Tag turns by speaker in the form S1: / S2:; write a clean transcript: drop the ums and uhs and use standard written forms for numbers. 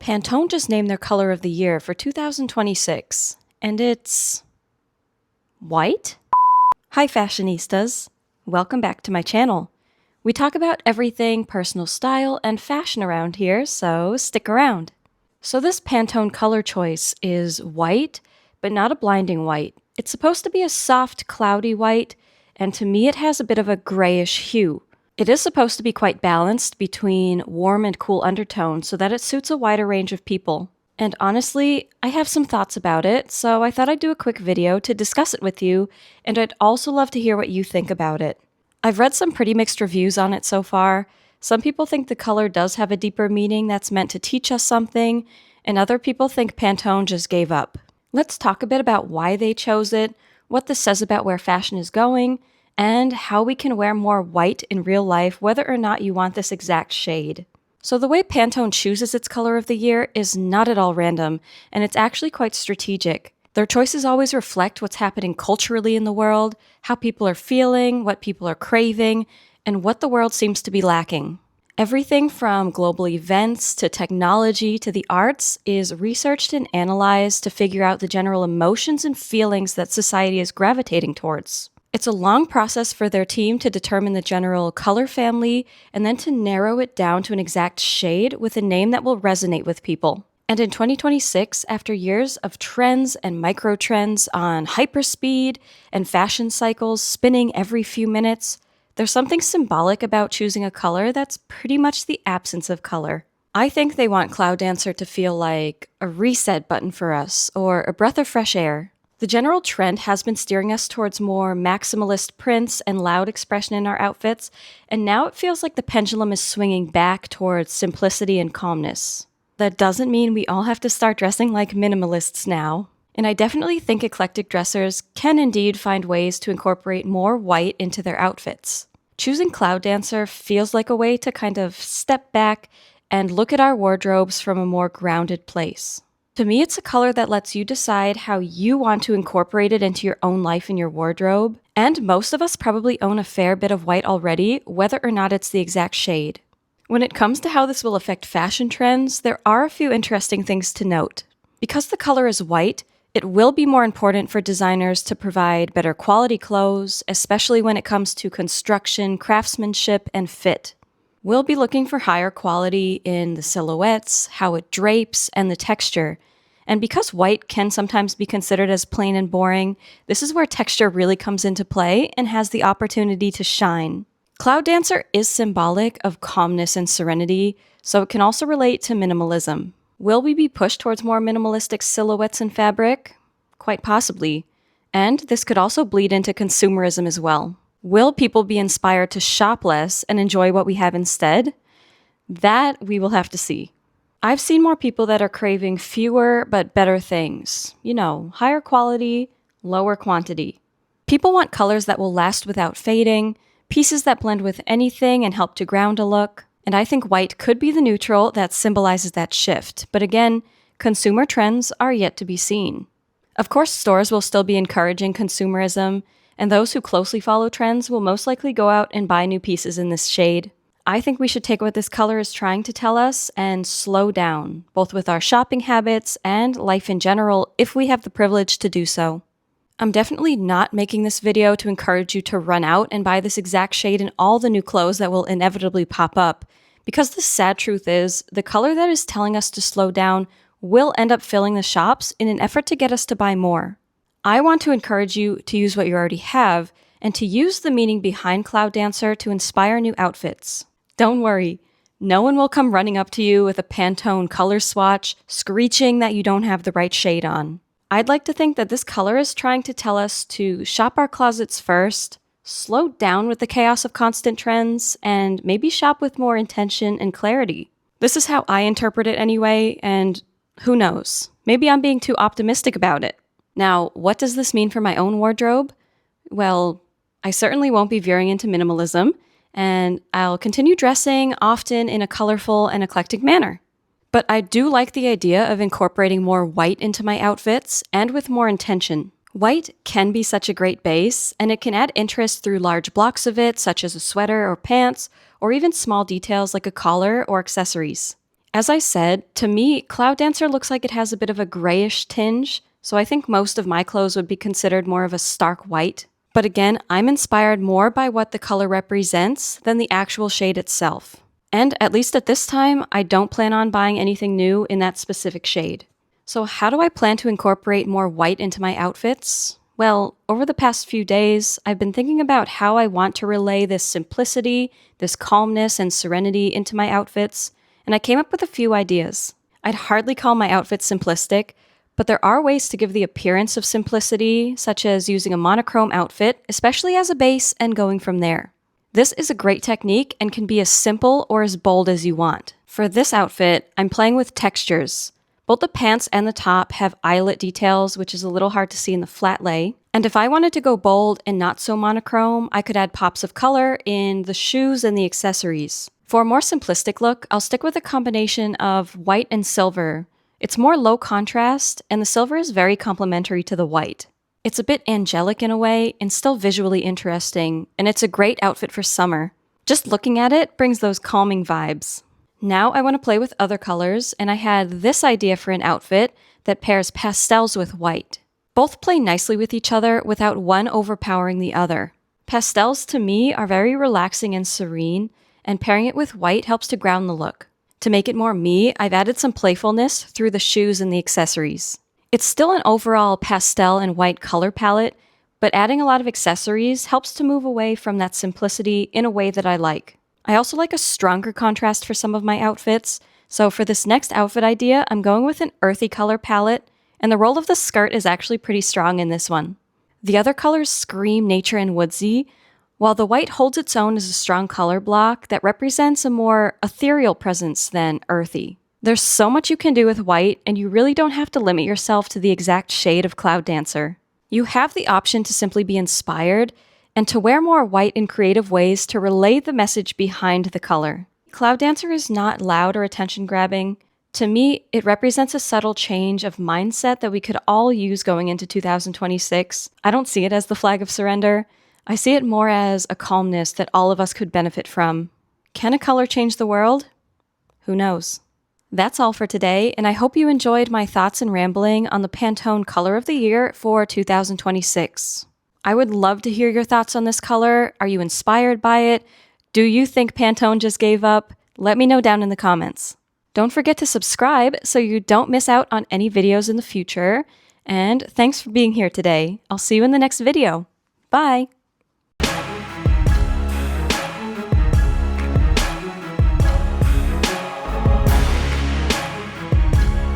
S1: Pantone just named their color of the year for 2026, and it's white? Hi fashionistas, welcome back to my channel. We talk about everything personal style and fashion around here, so stick around. So this Pantone color choice is white, but not a blinding white. It's supposed to be a soft, cloudy white, and to me it has a bit of a grayish hue. It is supposed to be quite balanced between warm and cool undertones so that it suits a wider range of people. And honestly, I have some thoughts about it, so I thought I'd do a quick video to discuss it with you, and I'd also love to hear what you think about it. I've read some pretty mixed reviews on it so far. Some people think the color does have a deeper meaning that's meant to teach us something, and other people think Pantone just gave up. Let's talk a bit about why they chose it, what this says about where fashion is going, and how we can wear more white in real life whether or not you want this exact shade. So the way Pantone chooses its color of the year is not at all random, and it's actually quite strategic. Their choices always reflect what's happening culturally in the world, how people are feeling, what people are craving, and what the world seems to be lacking. Everything from global events to technology to the arts is researched and analyzed to figure out the general emotions and feelings that society is gravitating towards. It's a long process for their team to determine the general color family and then to narrow it down to an exact shade with a name that will resonate with people. And in 2026, after years of trends and micro trends on hyperspeed and fashion cycles spinning every few minutes, there's something symbolic about choosing a color that's pretty much the absence of color. I think they want Cloud Dancer to feel like a reset button for us or a breath of fresh air. The general trend has been steering us towards more maximalist prints and loud expression in our outfits, and now it feels like the pendulum is swinging back towards simplicity and calmness. That doesn't mean we all have to start dressing like minimalists now, and I definitely think eclectic dressers can indeed find ways to incorporate more white into their outfits. Choosing Cloud Dancer feels like a way to kind of step back and look at our wardrobes from a more grounded place. To me, it's a color that lets you decide how you want to incorporate it into your own life and your wardrobe, and most of us probably own a fair bit of white already, whether or not it's the exact shade. When it comes to how this will affect fashion trends, there are a few interesting things to note. Because the color is white, it will be more important for designers to provide better quality clothes, especially when it comes to construction, craftsmanship, and fit. We'll be looking for higher quality in the silhouettes, how it drapes, and the texture. And because white can sometimes be considered as plain and boring, this is where texture really comes into play and has the opportunity to shine. Cloud Dancer is symbolic of calmness and serenity, so it can also relate to minimalism. Will we be pushed towards more minimalistic silhouettes and fabric? Quite possibly. And this could also bleed into consumerism as well. Will people be inspired to shop less and enjoy what we have instead? That we will have to see. I've seen more people that are craving fewer but better things. You know, higher quality, lower quantity. People want colors that will last without fading, pieces that blend with anything and help to ground a look. And I think white could be the neutral that symbolizes that shift. But again, consumer trends are yet to be seen. Of course, stores will still be encouraging consumerism, and those who closely follow trends will most likely go out and buy new pieces in this shade. I think we should take what this color is trying to tell us and slow down, both with our shopping habits and life in general, if we have the privilege to do so. I'm definitely not making this video to encourage you to run out and buy this exact shade in all the new clothes that will inevitably pop up, because the sad truth is, the color that is telling us to slow down will end up filling the shops in an effort to get us to buy more. I want to encourage you to use what you already have and to use the meaning behind Cloud Dancer to inspire new outfits. Don't worry, no one will come running up to you with a Pantone color swatch, screeching that you don't have the right shade on. I'd like to think that this color is trying to tell us to shop our closets first, slow down with the chaos of constant trends, and maybe shop with more intention and clarity. This is how I interpret it anyway, and who knows, maybe I'm being too optimistic about it. Now, what does this mean for my own wardrobe? Well, I certainly won't be veering into minimalism, and I'll continue dressing often in a colorful and eclectic manner. But I do like the idea of incorporating more white into my outfits and with more intention. White can be such a great base, and it can add interest through large blocks of it, such as a sweater or pants, or even small details like a collar or accessories. As I said, to me, Cloud Dancer looks like it has a bit of a grayish tinge, so I think most of my clothes would be considered more of a stark white. But again, I'm inspired more by what the color represents than the actual shade itself. And at least at this time, I don't plan on buying anything new in that specific shade. So how do I plan to incorporate more white into my outfits? Well, over the past few days, I've been thinking about how I want to relay this simplicity, this calmness and serenity into my outfits, and I came up with a few ideas. I'd hardly call my outfits simplistic, but there are ways to give the appearance of simplicity, such as using a monochrome outfit, especially as a base, and going from there. This is a great technique and can be as simple or as bold as you want. For this outfit, I'm playing with textures. Both the pants and the top have eyelet details, which is a little hard to see in the flat lay. And if I wanted to go bold and not so monochrome, I could add pops of color in the shoes and the accessories. For a more simplistic look, I'll stick with a combination of white and silver. It's more low contrast, and the silver is very complementary to the white. It's a bit angelic in a way, and still visually interesting, and it's a great outfit for summer. Just looking at it brings those calming vibes. Now I want to play with other colors, and I had this idea for an outfit that pairs pastels with white. Both play nicely with each other without one overpowering the other. Pastels to me are very relaxing and serene, and pairing it with white helps to ground the look. To make it more me, I've added some playfulness through the shoes and the accessories. It's still an overall pastel and white color palette, but adding a lot of accessories helps to move away from that simplicity in a way that I like. I also like a stronger contrast for some of my outfits, so for this next outfit idea, I'm going with an earthy color palette, and the roll of the skirt is actually pretty strong in this one. The other colors scream nature and woodsy, while the white holds its own as a strong color block that represents a more ethereal presence than earthy. There's so much you can do with white, and you really don't have to limit yourself to the exact shade of Cloud Dancer. You have the option to simply be inspired, and to wear more white in creative ways to relay the message behind the color. Cloud Dancer is not loud or attention-grabbing. To me, it represents a subtle change of mindset that we could all use going into 2026. I don't see it as the flag of surrender. I see it more as a calmness that all of us could benefit from. Can a color change the world? Who knows? That's all for today, and I hope you enjoyed my thoughts and rambling on the Pantone Color of the Year for 2026. I would love to hear your thoughts on this color. Are you inspired by it? Do you think Pantone just gave up? Let me know down in the comments. Don't forget to subscribe so you don't miss out on any videos in the future. And thanks for being here today. I'll see you in the next video. Bye!